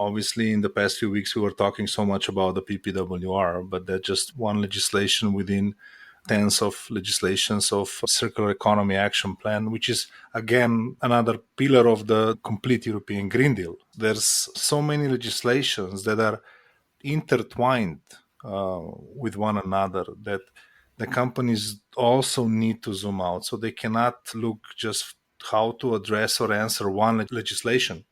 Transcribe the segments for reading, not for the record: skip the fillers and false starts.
Obviously, in the past few weeks, we were talking so much about the PPWR, but that's just one legislation within tens of legislations of Circular Economy Action Plan, which is, again, another pillar of the complete European Green Deal. There's so many legislations that are intertwined with one another that the companies also need to zoom out. So they cannot look just how to address or answer one legislation.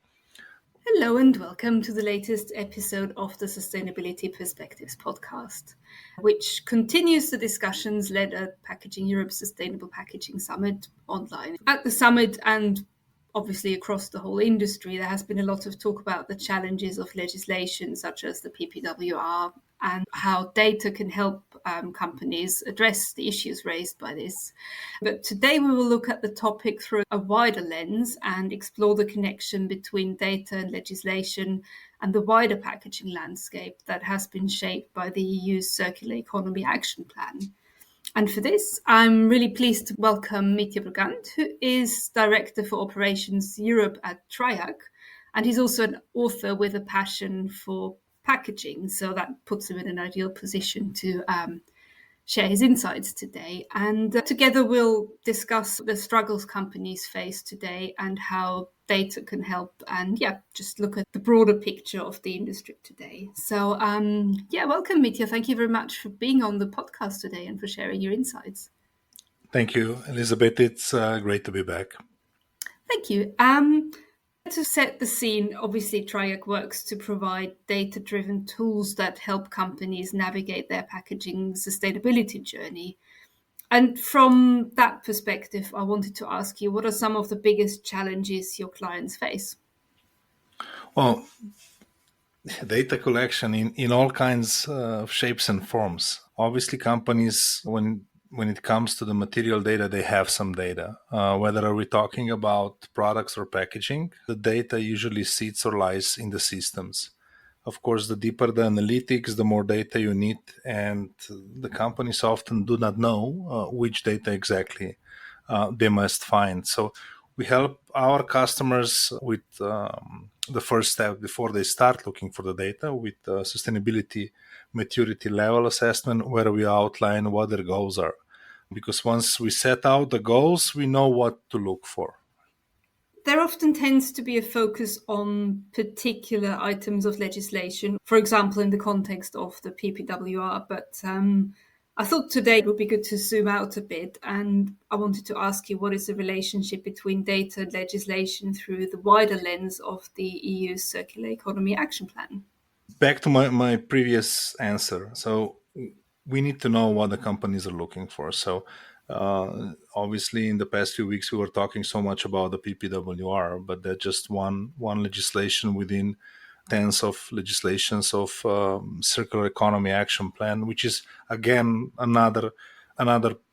Hello and welcome to the latest episode of the Sustainability Perspectives podcast, which continues the discussions led at Packaging Europe's Sustainable Packaging Summit online. At the summit and obviously across the whole industry, there has been a lot of talk about the challenges of legislation such as the PPWR and how data can help companies address the issues raised by this. But today we will look at the topic through a wider lens and explore the connection between data and legislation and the wider packaging landscape that has been shaped by the EU's Circular Economy Action Plan. And for this, I'm really pleased to welcome Mitja Brugand, who is Director for Operations Europe at Triac, and he's also an author with a passion for packaging, so that puts him in an ideal position to share his insights today. And together we'll discuss the struggles companies face today and how data can help, and just look at the broader picture of the industry today. So welcome Mitja. Thank you very much for being on the podcast today and for sharing your insights. Thank you, Elizabeth. It's great to be back. Thank you. To set the scene, obviously Triac works to provide data-driven tools that help companies navigate their packaging sustainability journey. And from that perspective, I wanted to ask you, what are some of the biggest challenges your clients face? Well, data collection in all kinds of shapes and forms. Obviously, companies, when it comes to the material data, they have some data. Whether are we talking about products or packaging, the data usually sits or lies in the systems. Of course, the deeper the analytics, the more data you need, and the companies often do not know which data exactly they must find. So we help our customers with the first step before they start looking for the data with sustainability maturity level assessment, where we outline what their goals are. Because once we set out the goals, we know what to look for. There often tends to be a focus on particular items of legislation, for example, in the context of the PPWR. But I thought today it would be good to zoom out a bit. And I wanted to ask you, what is the relationship between data and legislation through the wider lens of the EU's Circular Economy Action Plan? Back to my previous answer. So we need to know what the companies are looking for. So obviously, in the past few weeks, we were talking so much about the PPWR, but that's just one legislation within tens of legislations of Circular Economy Action Plan, which is, again, another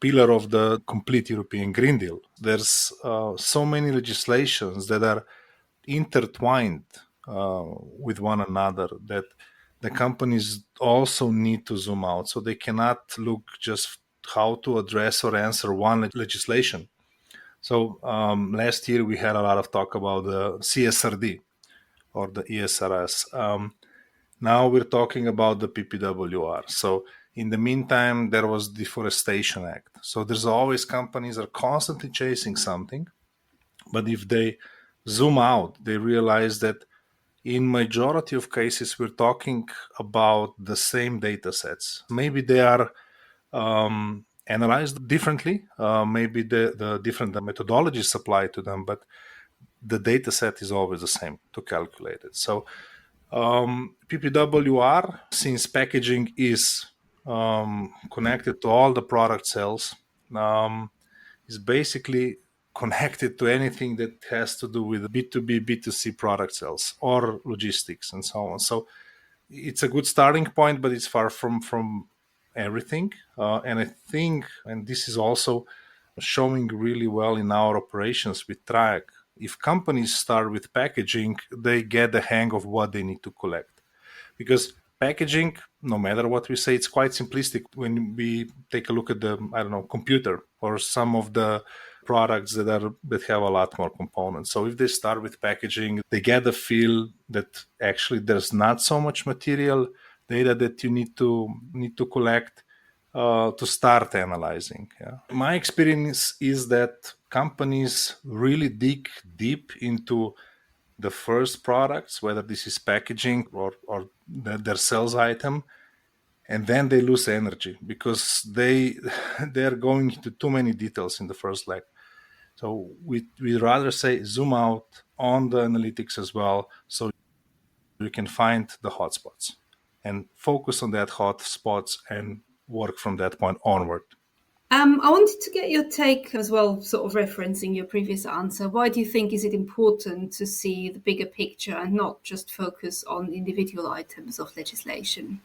pillar of the complete European Green Deal. There's so many legislations that are intertwined with one another that the companies also need to zoom out. So they cannot look just how to address or answer one legislation. So last year we had a lot of talk about the CSRD or the ESRS. Now we're talking about the PPWR. So in the meantime, there was Deforestation Act. So there's always companies are constantly chasing something, but if they zoom out, they realize that in majority of cases, we're talking about the same data sets. Maybe they are analyzed differently. Maybe the different methodologies apply to them, but the data set is always the same to calculate it. So PPWR, since packaging is connected to all the product cells, is basically connected to anything that has to do with B2B, B2C product sales or logistics and so on. So it's a good starting point, but it's far from everything. And I think, and this is also showing really well in our operations with Triac, if companies start with packaging, they get the hang of what they need to collect. Because packaging, no matter what we say, it's quite simplistic. When we take a look at the, computer or some of the products that have a lot more components. So if they start with packaging, they get the feel that actually there's not so much material data that you need to collect to start analyzing. Yeah. My experience is that companies really dig deep into the first products, whether this is packaging or their sales item, and then they lose energy because they're going into too many details in the first leg. So we rather say zoom out on the analytics as well, so you can find the hotspots and focus on that hotspots and work from that point onward. I wanted to get your take as well, sort of referencing your previous answer. Why do you think is it important to see the bigger picture and not just focus on individual items of legislation?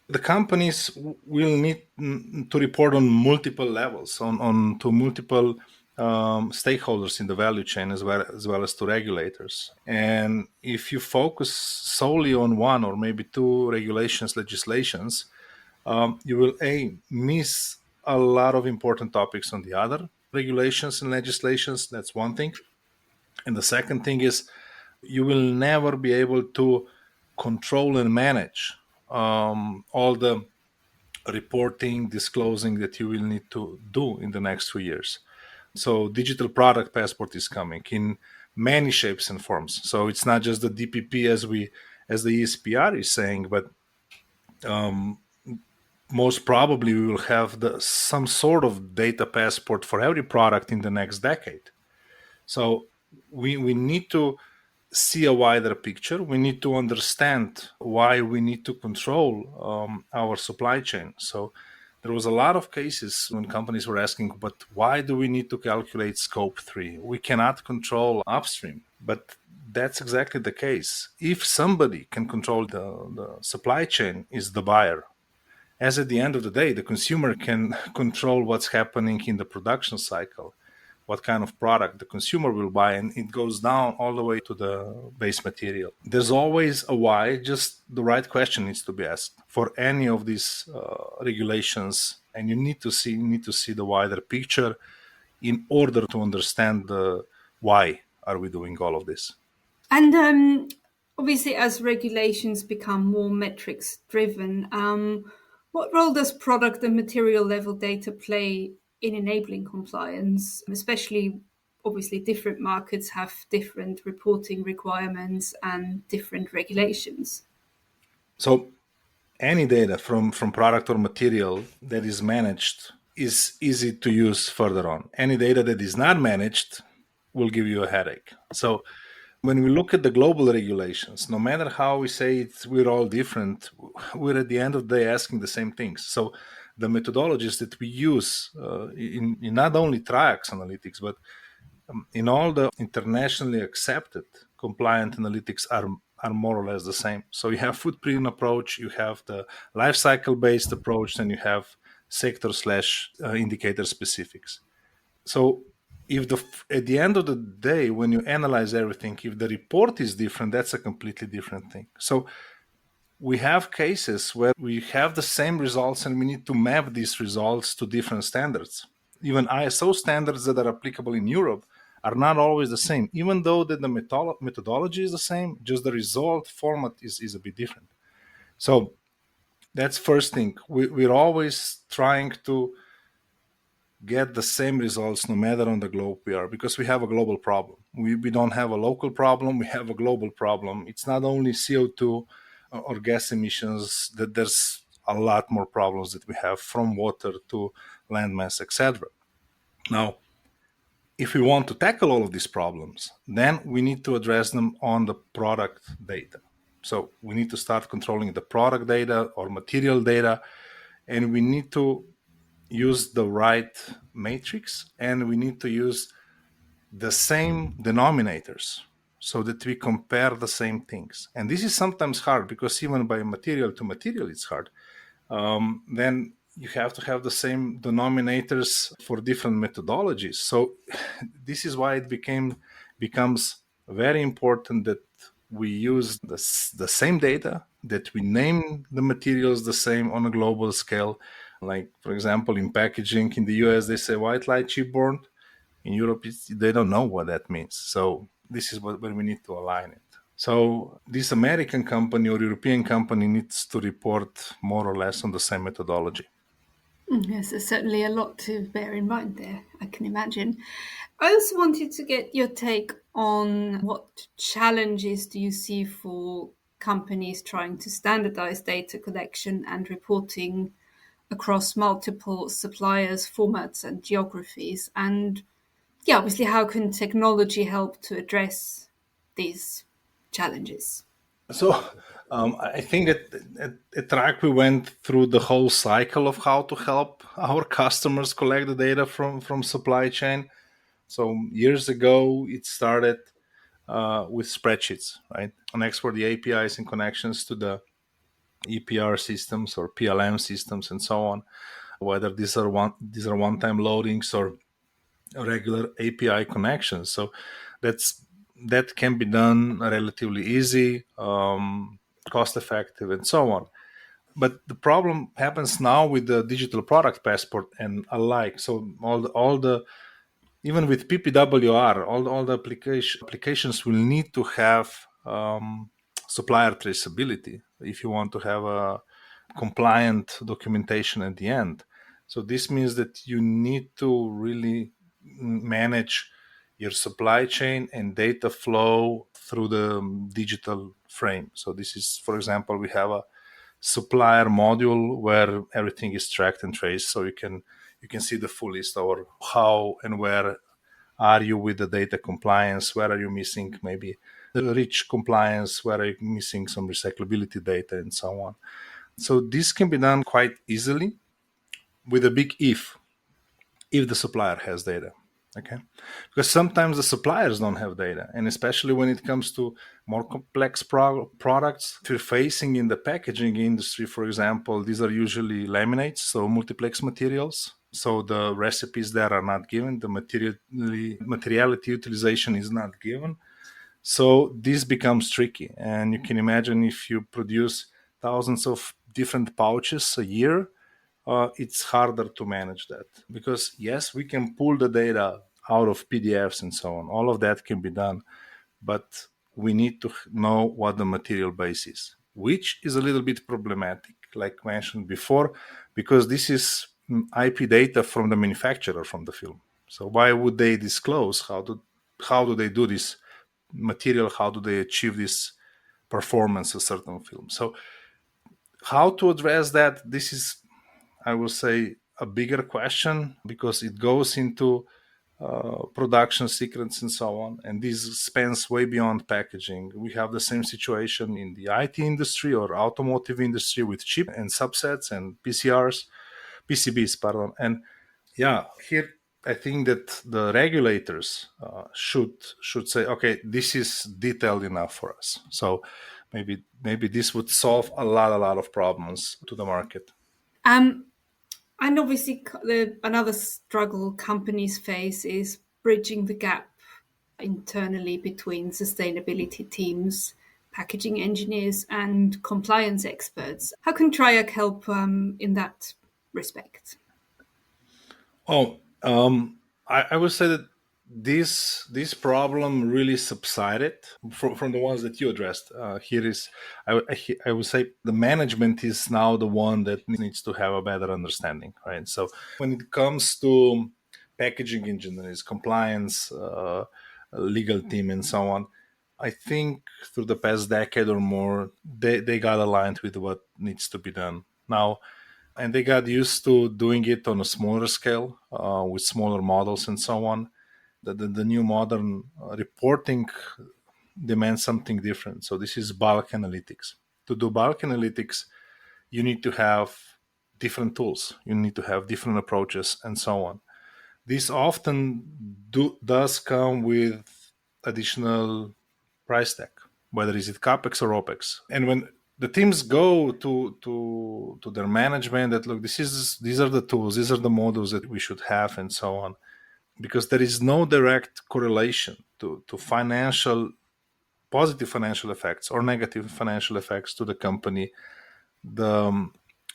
The companies will need to report on multiple levels, on to multiple stakeholders in the value chain as well as to regulators. And if you focus solely on one or maybe two legislations, you will miss a lot of important topics on the other regulations and legislations. That's one thing. And the second thing is you will never be able to control and manage all the reporting, disclosing that you will need to do in the next 2 years. So digital product passport is coming in many shapes and forms. So it's not just the DPP as the ESPR is saying, but most probably we will have some sort of data passport for every product in the next decade. So we need to see a wider picture. We need to understand why we need to control our supply chain. So there was a lot of cases when companies were asking, but why do we need to calculate scope 3? We cannot control upstream. But that's exactly the case. If somebody can control the supply chain, is the buyer. As at the end of the day, the consumer can control what's happening in the production cycle, what kind of product the consumer will buy, and it goes down all the way to the base material. There's always a why, just the right question needs to be asked for any of these regulations, and you need to see the wider picture in order to understand why are we doing all of this. And obviously, as regulations become more metrics driven, what role does product and material level data play in enabling compliance? Especially, obviously, different markets have different reporting requirements and different regulations. So any data from product or material that is managed is easy to use further on. Any data that is not managed will give you a headache. So when we look at the global regulations, no matter how we say we're all different, we're at the end of the day asking the same things. So the methodologies that we use in not only Triax analytics, but in all the internationally accepted compliant analytics are more or less the same. So you have footprint approach, you have the life cycle based approach, and you have sector / indicator specifics. So if at the end of the day, when you analyze everything, if the report is different, that's a completely different thing. So we have cases where we have the same results and we need to map these results to different standards. Even ISO standards that are applicable in Europe are not always the same, even though the methodology is the same, just the result format is a bit different. So that's first thing. We're always trying to get the same results no matter on the globe we are, because we have a global problem. We don't have a local problem, we have a global problem. It's not only CO2 or gas emissions, that there's a lot more problems that we have, from water to landmass, etc. Now, if we want to tackle all of these problems, then we need to address them on the product data. So we need to start controlling the product data or material data, and we need to use the right matrix, and we need to use the same denominators so that we compare the same things. And this is sometimes hard, because even by material to material it's hard. Then you have to have the same denominators for different methodologies. So this is why it becomes very important that we use the same data, that we name the materials the same on a global scale. Like, for example, in packaging in the US, they say white light chipboard. In Europe, they don't know what that means. So this is where we need to align it. So this American company or European company needs to report more or less on the same methodology. Yes, there's certainly a lot to bear in mind there, I can imagine. I also wanted to get your take on what challenges do you see for companies trying to standardize data collection and reporting across multiple suppliers, formats, and geographies? And yeah, obviously, how can technology help to address these challenges? So I think that at Track we went through the whole cycle of how to help our customers collect the data from supply chain. So years ago, it started with spreadsheets, right? Connects for the APIs and connections to the EPR systems or PLM systems and so on. Whether these are one-time loadings or regular API connections. So that can be done relatively easy, cost effective, and so on. But the problem happens now with the digital product passport and alike. So all the even with PPWR, all the applications will need to have supplier traceability if you want to have a compliant documentation at the end. So this means that you need to really manage your supply chain and data flow through the digital frame. So this is, for example, we have a supplier module where everything is tracked and traced, so you can see the full list of how and where are you with the data compliance, where are you missing maybe the rich compliance, where are you missing some recyclability data, and so on. So this can be done quite easily with a big if the supplier has data. Okay, because sometimes the suppliers don't have data, and especially when it comes to more complex products, if you're facing in the packaging industry, for example, these are usually laminates, so multiplex materials. So the recipes there are not given, the materiality utilization is not given. So this becomes tricky, and you can imagine if you produce thousands of different pouches a year, it's harder to manage that because yes, we can pull the data out of PDFs and so on. All of that can be done, but we need to know what the material base is, which is a little bit problematic, like mentioned before, because this is IP data from the manufacturer from the film. So why would they disclose how do they do this material? How do they achieve this performance of certain film? So how to address that? This is, I will say, a bigger question because it goes into production secrets and so on. And this spans way beyond packaging. We have the same situation in the IT industry or automotive industry with chip and subsets and PCBs, pardon. And yeah, here I think that the regulators should say, okay, this is detailed enough for us. So maybe this would solve a lot of problems to the market. Um, and obviously, another struggle companies face is bridging the gap internally between sustainability teams, packaging engineers, and compliance experts. How can Triac help in that respect? Oh, I would say that this problem really subsided from the ones that you addressed. Here is, I would say, the management is now the one that needs to have a better understanding, right? So when it comes to packaging engineers, compliance, legal team, and so on, I think through the past decade or more, they got aligned with what needs to be done now, and they got used to doing it on a smaller scale with smaller models and so on. The new modern reporting demands something different. So this is bulk analytics. To do bulk analytics, you need to have different tools. You need to have different approaches and so on. This often does come with additional price tag, whether is it capex or opex. And when the teams go to their management that look, these are the tools, these are the models that we should have, and so on, because there is no direct correlation to financial positive financial effects or negative financial effects to the company. The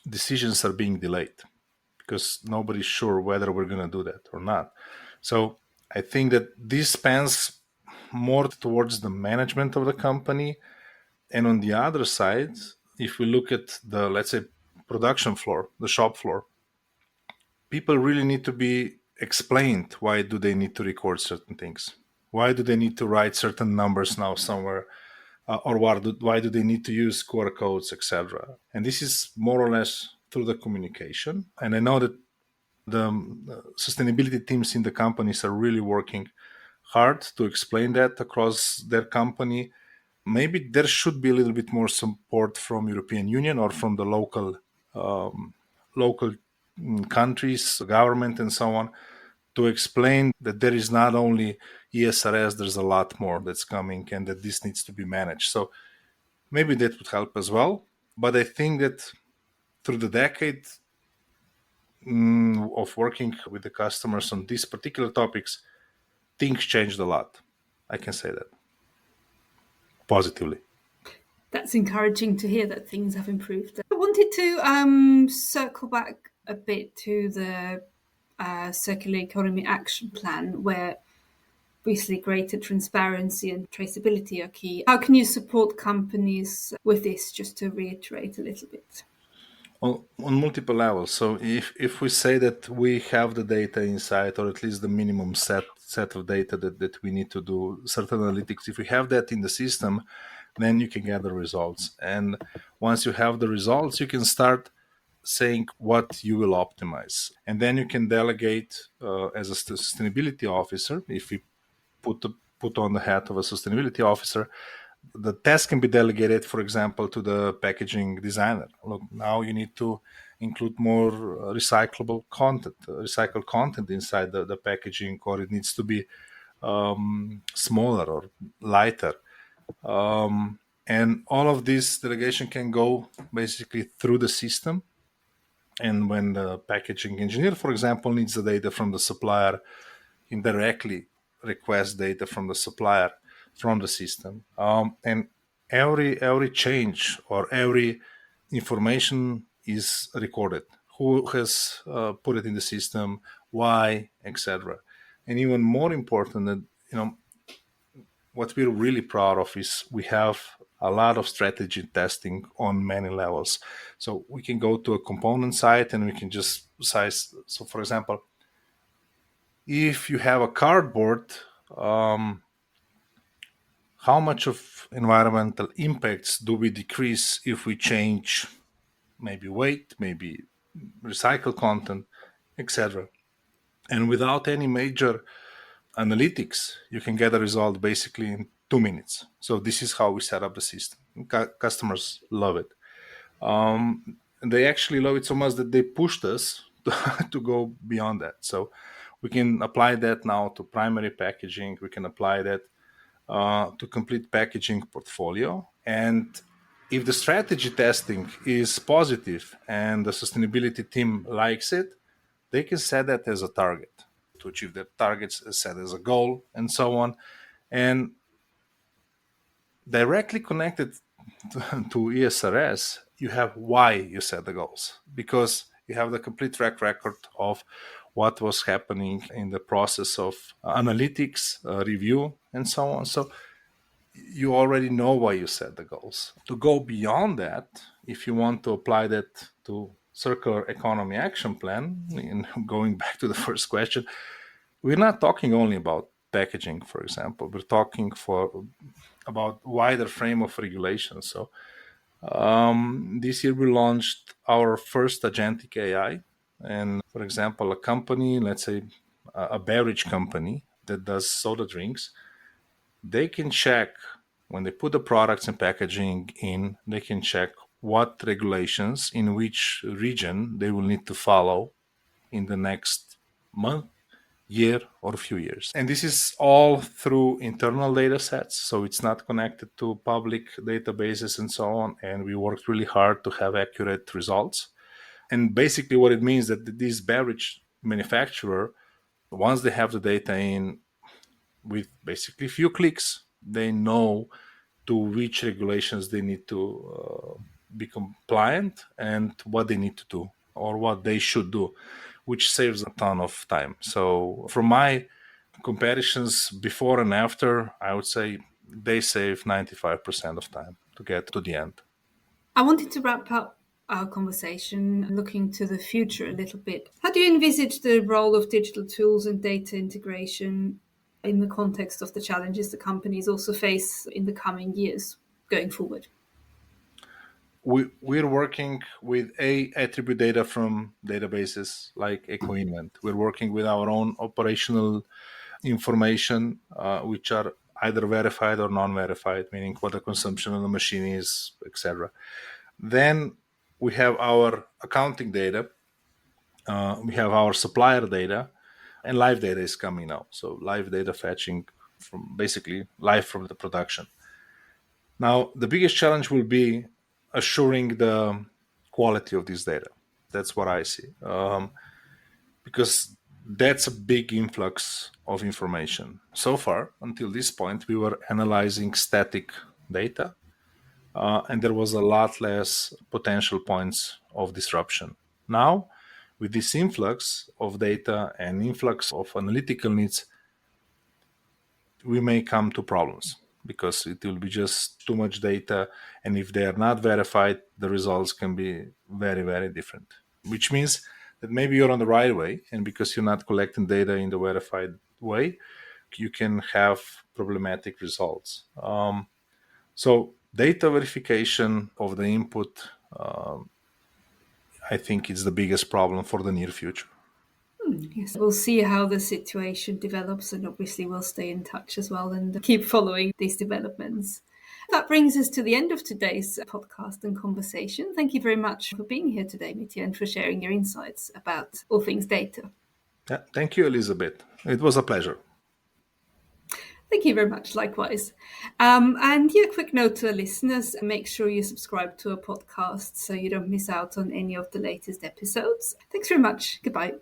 decisions are being delayed because nobody's sure whether we're going to do that or not. So I think that this spans more towards the management of the company. And on the other side, if we look at the, let's say, production floor, the shop floor, people really need to be explained why do they need to record certain things. Why do they need to write certain numbers now somewhere, or why do they need to use QR codes, etc. And this is more or less through the communication. And I know that the sustainability teams in the companies are really working hard to explain that across their company. Maybe there should be a little bit more support from European Union or from the local countries, government, and so on, to explain that there is not only ESRS, there's a lot more that's coming, and that this needs to be managed. So maybe that would help as well. But I think that through the decade of working with the customers on these particular topics, things changed a lot. I can say that positively. That's encouraging to hear that things have improved. I wanted to circle back a bit to the Circular Economy Action Plan, where obviously greater transparency and traceability are key. How can you support companies with this, just to reiterate a little bit? On multiple levels. So if we say that we have the data inside, or at least the minimum set of data that we need to do certain analytics, if we have that in the system, then you can get the results. And once you have the results, you can start saying what you will optimize. And then you can delegate as a sustainability officer. If we put on the hat of a sustainability officer, the task can be delegated, for example, to the packaging designer. Look, now you need to include more recyclable content, recycled content inside the packaging, or it needs to be smaller or lighter. And all of this delegation can go basically through the system. And when the packaging engineer, for example, needs the data from the supplier, he directly requests data from the supplier from the system. And every change or every information is recorded. Who has put it in the system, why, etc. And even more important, that what we're really proud of is we have a lot of strategy testing on many levels. So we can go to a component site and we can just size. So, for example, if you have a cardboard, how much of environmental impacts do we decrease if we change maybe weight, maybe recycled content, etc. And without any major analytics, you can get a result basically in 2 minutes. So this is how we set up the system. Customers love it. They actually love it so much that they pushed us to go beyond that. So we can apply that now to primary packaging. We can apply that to complete packaging portfolio. And if the strategy testing is positive and the sustainability team likes it, they can set that as a target to achieve their targets, set as a goal, and so on. And directly connected to ESRS, you have why you set the goals, because you have the complete track record of what was happening in the process of analytics, review, and so on. So you already know why you set the goals. To go beyond that, if you want to apply that to Circular Economy Action Plan, and going back to the first question, we're not talking only about packaging, for example. We're talking about wider frame of regulation. So this year we launched our first agentic AI. And for example, a company, let's say a beverage company that does soda drinks, they can check when they put the products and packaging in, they can check what regulations in which region they will need to follow in the next month, year, or a few years. And this is all through internal data sets, so it's not connected to public databases and so on. And we worked really hard to have accurate results. And basically what it means that this beverage manufacturer, once they have the data in, with basically few clicks, they know to which regulations they need to be compliant and what they need to do or what they should do, which saves a ton of time. So from my comparisons before and after, I would say they save 95% of time to get to the end. I wanted to wrap up our conversation looking to the future a little bit. How do you envisage the role of digital tools and data integration in the context of the challenges the companies also face in the coming years going forward? We're working with attribute data from databases like Ecoinvent. We're working with our own operational information, which are either verified or non-verified, meaning what the consumption of the machine is, etc. Then we have our accounting data, we have our supplier data, and live data is coming now. So live data fetching from basically live from the production. Now, the biggest challenge will be assuring the quality of this data. That's what I see. Because that's a big influx of information. So far, until this point, we were analyzing static data, and there was a lot less potential points of disruption. Now, with this influx of data and influx of analytical needs, we may come to problems because it will be just too much data. And if they are not verified, the results can be very, very different, which means that maybe you're on the right way. And because you're not collecting data in the verified way, you can have problematic results. So data verification of the input, I think is the biggest problem for the near future. Yes, we'll see how the situation develops, and obviously we'll stay in touch as well and keep following these developments. That brings us to the end of today's podcast and conversation. Thank you very much for being here today, Mitja, and for sharing your insights about all things data. Yeah, thank you, Elizabeth. It was a pleasure. Thank you very much, likewise. And yeah, quick note to our listeners, make sure you subscribe to our podcast so you don't miss out on any of the latest episodes. Thanks very much. Goodbye.